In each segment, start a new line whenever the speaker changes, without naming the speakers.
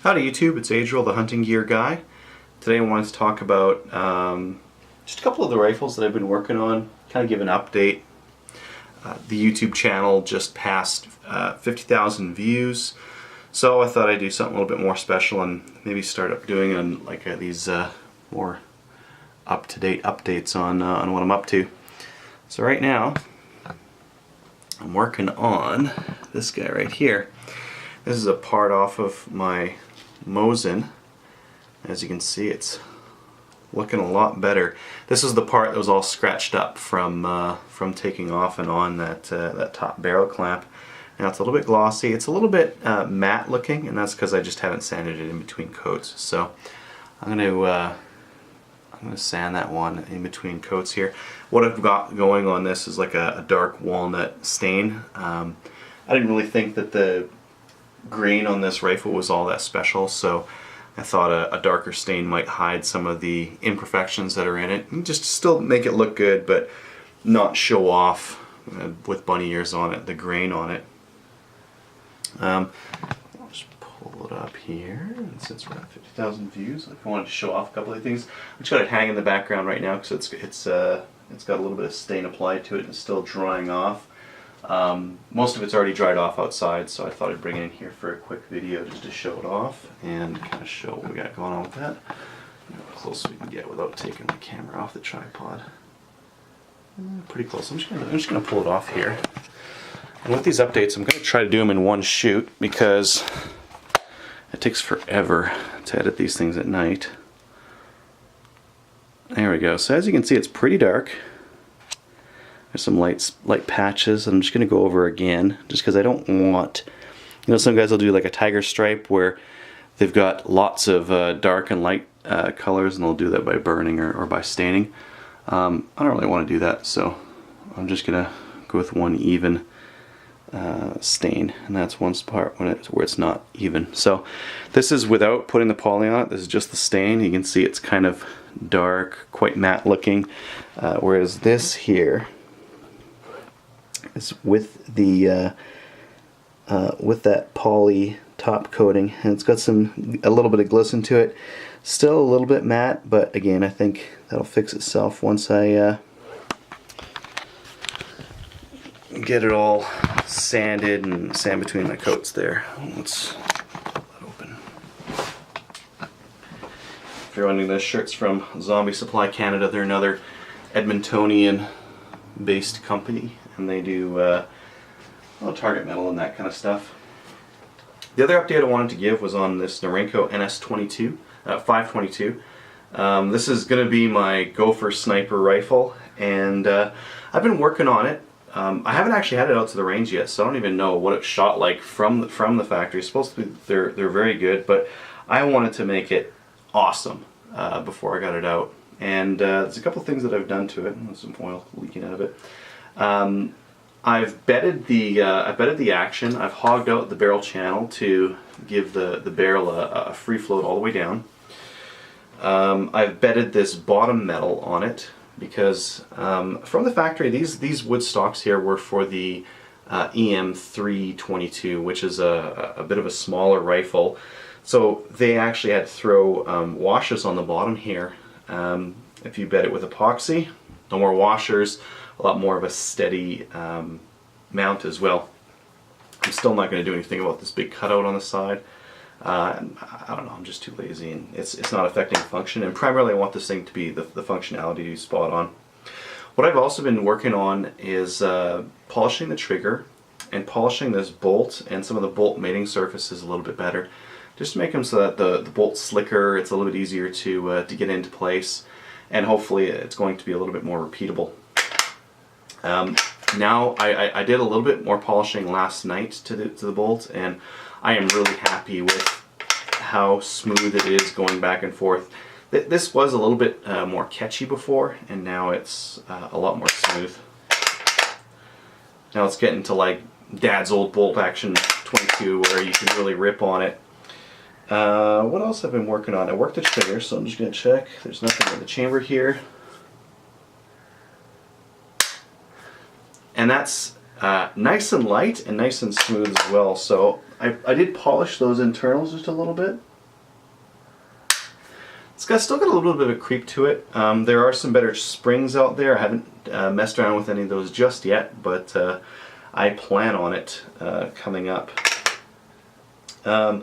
Howdy YouTube, it's Adriel, the hunting gear guy. Today I wanted to talk about just a couple of the rifles that I've been working on, kind of give an update. The YouTube channel just passed 50,000 views, so I thought I'd do something a little bit more special and maybe start up doing these more up-to-date updates on what I'm up to. So right now, I'm working on this guy right here. This is a part off of my Mosin. As you can see, it's looking a lot better. This is the part that was all scratched up from taking off and on that top barrel clamp. Now it's a little bit glossy. It's a little bit matte looking, and that's because I just haven't sanded it in between coats. So I'm going to sand that one in between coats here. What I've got going on this is like a dark walnut stain. I didn't really think that the grain on this rifle was all that special, so I thought a darker stain might hide some of the imperfections that are in it and just still make it look good, but not show off with bunny ears on it, the grain on it. I'll just pull it up here, and since we're at 50,000 views, if I wanted to show off a couple of things, I just got it hanging in the background right now because it's got a little bit of stain applied to it and it's still drying off. Most of it's already dried off outside, so I thought I'd bring it in here for a quick video just to show it off and kind of show what we got going on with that. How close we can get without taking the camera off the tripod. Pretty close. I'm just gonna pull it off here. And with these updates, I'm gonna try to do them in one shoot because it takes forever to edit these things at night. There we go. So as you can see, it's pretty dark. There's some light patches that I'm just going to go over again, just because I don't want, you know, some guys will do like a tiger stripe where they've got lots of dark and light colors, and they'll do that by burning or by staining. I don't really want to do that, so I'm just going to go with one even stain, and that's one part where it's not even. So this is without putting the poly on it. This is just the stain. You can see it's kind of dark, quite matte looking, whereas this here is with the with that poly top coating, and it's got a little bit of glisten to it. Still a little bit matte, but again, I think that'll fix itself once I get it all sanded and sand between my coats there. Let's pull that open. If you're wondering, this shirt's from Zombie Supply Canada. They're another Edmontonian based company, and they do target metal and that kind of stuff. The other update I wanted to give was on this Norinco NS22 522. This is going to be my Gopher sniper rifle, and I've been working on it. I haven't actually had it out to the range yet, so I don't even know what it shot like from the factory. It's supposed to be they're very good, but I wanted to make it awesome before I got it out. And there's a couple things that I've done to it. There's some oil leaking out of it. I've bedded the action. I've hogged out the barrel channel to give the barrel a free float all the way down. I've bedded this bottom metal on it because from the factory, these wood stocks here were for the EM322, which is a bit of a smaller rifle. So they actually had to throw washers on the bottom here. If you bed it with epoxy, no more washers, a lot more of a steady mount as well. I'm still not going to do anything about this big cutout on the side. I don't know, I'm just too lazy, and it's not affecting function, and primarily I want this thing to be the functionality to be spot on. What I've also been working on is polishing the trigger and polishing this bolt and some of the bolt mating surfaces a little bit better, just to make them so that the bolt's slicker, it's a little bit easier to get into place, and hopefully it's going to be a little bit more repeatable. Now I did a little bit more polishing last night to the bolt, and I am really happy with how smooth it is going back and forth. This was a little bit more catchy before, and now it's a lot more smooth. Now it's getting to like Dad's old bolt action 22 where you can really rip on it. What else have I been working on? I worked the trigger, so I'm just going to check. There's nothing in the chamber here. And that's nice and light and nice and smooth as well. So I did polish those internals just a little bit. still got a little bit of a creep to it. There are some better springs out there. I haven't messed around with any of those just yet, but I plan on it coming up. I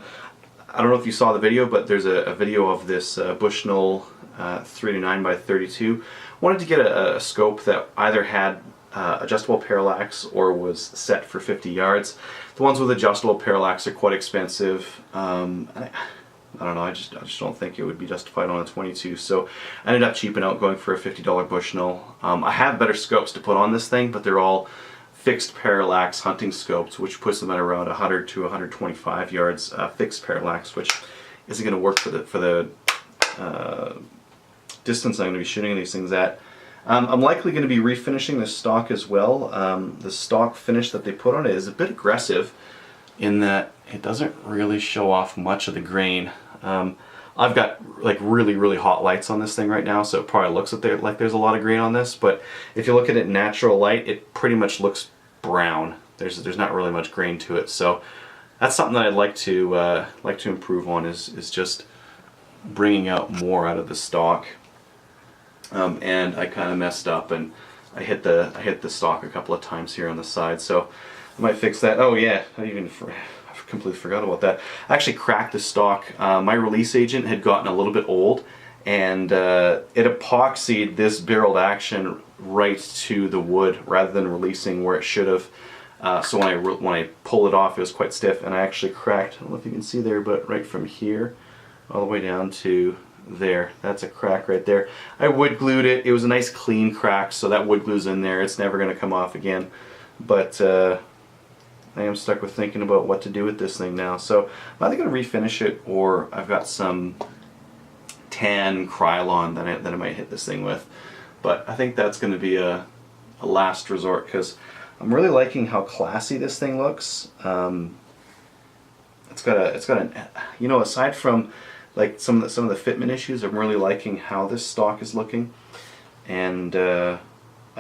don't know if you saw the video, but there's a video of this Bushnell 3-9x32. Wanted to get a scope that either had adjustable parallax or was set for 50 yards. The ones with adjustable parallax are quite expensive. I don't know, I just don't think it would be justified on a 22, so I ended up cheaping out going for a $50 Bushnell. I have better scopes to put on this thing, but they're all fixed parallax hunting scopes, which puts them at around 100 to 125 yards fixed parallax, which isn't going to work for the distance I'm going to be shooting these things at. I'm likely going to be refinishing this stock as well. The stock finish that they put on it is a bit aggressive in that it doesn't really show off much of the grain. I've got like really hot lights on this thing right now, so it probably looks like there's a lot of grain on this, but if you look at it in natural light, it pretty much looks brown. There's not really much grain to it, so that's something that I'd like to improve on, is just bringing out more out of the stock. And I kind of messed up and I hit the stock a couple of times here on the side, so I might fix that. Oh yeah, I completely forgot about that. I actually cracked the stock. My release agent had gotten a little bit old, and it epoxied this barreled action right to the wood rather than releasing where it should have. So when I pulled it off, it was quite stiff, and I actually cracked, I don't know if you can see there, but right from here all the way down to there, that's a crack right there. I wood glued it. It was a nice clean crack, so that wood glue's in there. It's never going to come off again, but I am stuck with thinking about what to do with this thing now. So I'm either going to refinish it, or I've got some tan Krylon that I might hit this thing with. But I think that's going to be a last resort, because I'm really liking how classy this thing looks. It's got an, you know, aside from like some of the fitment issues, I'm really liking how this stock is looking, and I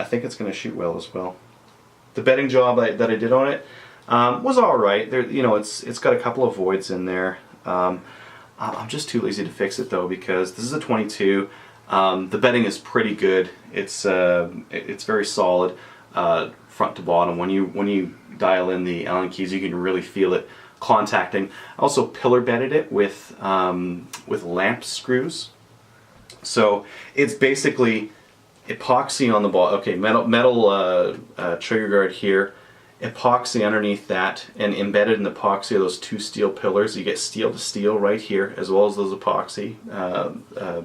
think it's going to shoot well as well. The bedding job that I did on it was all right. There, you know, it's got a couple of voids in there. I'm just too lazy to fix it though, because this is a 22. The bedding is pretty good. It's very solid front to bottom. When you dial in the Allen keys, you can really feel it contacting. I also pillar bedded it with lamp screws. So it's basically epoxy on the bottom. Okay, metal trigger guard here, epoxy underneath that, and embedded in the epoxy are those two steel pillars. You get steel to steel right here, as well as those epoxy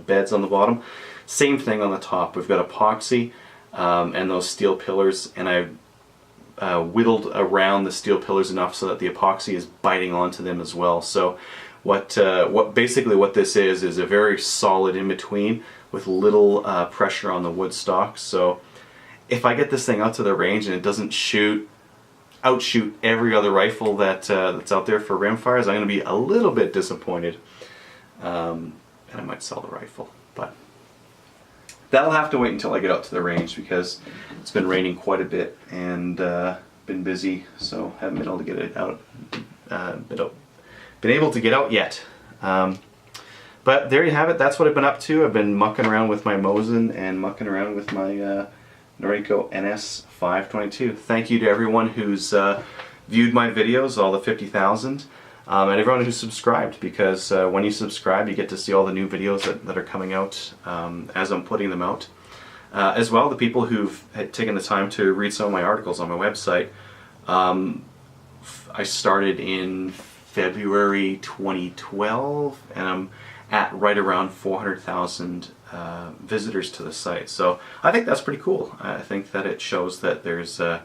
beds on the bottom. Same thing on the top. We've got epoxy and those steel pillars, and I've whittled around the steel pillars enough so that the epoxy is biting onto them as well. So what this is a very solid in between with little pressure on the wood stock. So if I get this thing out to the range and it doesn't outshoot every other rifle that's out there for rimfires, I'm going to be a little bit disappointed, and I might sell the rifle. But that'll have to wait until I get out to the range, because it's been raining quite a bit and been busy, so haven't been able to get it out. Been able to get out yet. But there you have it. That's what I've been up to. I've been mucking around with my Mosin and mucking around with my Noriko NS522. Thank you to everyone who's viewed my videos, all the 50,000, and everyone who's subscribed, because when you subscribe, you get to see all the new videos that are coming out as I'm putting them out. As well, the people who've taken the time to read some of my articles on my website. I started in February 2012, and I'm at right around 400,000 visitors to the site. So I think that's pretty cool. I think that it shows that there's a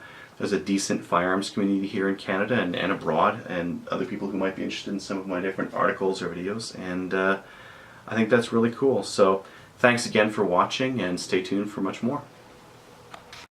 decent firearms community here in Canada and abroad, and other people who might be interested in some of my different articles or videos, and I think that's really cool. So thanks again for watching, and stay tuned for much more.